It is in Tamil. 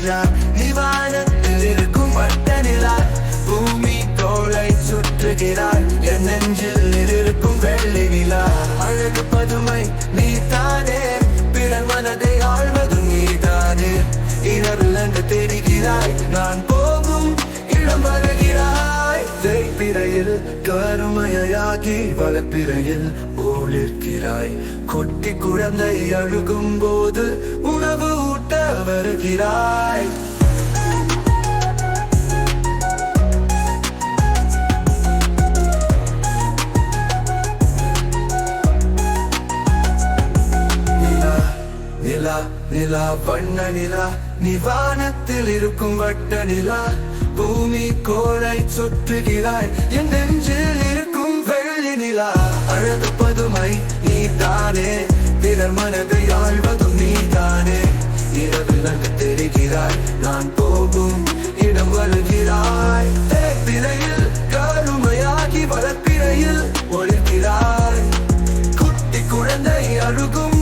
வருகிறாய். நீ வானத்தில் இருக்கும் வட்ட நிலா, பூமி தோளை சுற்றுகிறாய். என் நெஞ்சில் இருக்கும் வெள்ளி நிலா, அழகு பதுமை நீ தானே, பிறர் மனதை ஆழ்வது நீதானே. இரவில் அங்கு தெரிகிறாய், நான் போகும் இடம் வருகிறாய். தேய்பிறையில் கருமையாகி வளப்பிறையில் ஒளிர்கிறாய். குட்டி குழந்தை அழுகும் போது உணவு ஊட்ட வருகிறாய். நிலா நிலா வண்ண நிலா, நீ வானத்தில் இருக்கும் வட்ட நிலா, பூமி கோளை சுற்றுகிறாய். என் நெஞ்சில் இருக்கும் வெள்ளி நிலா, அழகு பதுமை நீ தானே, பிறர் மனதை ஆழ்வதும் நீ தானே. இரவில் அங்கு தெரிகிறாய், நான் போகும் இடம் வருகிறாய். தேய்பிறையில் கருமையாகி வளர்ப்பிறையில் ஒளிர்கிறாய். குட்டி குழந்தை அழுகும்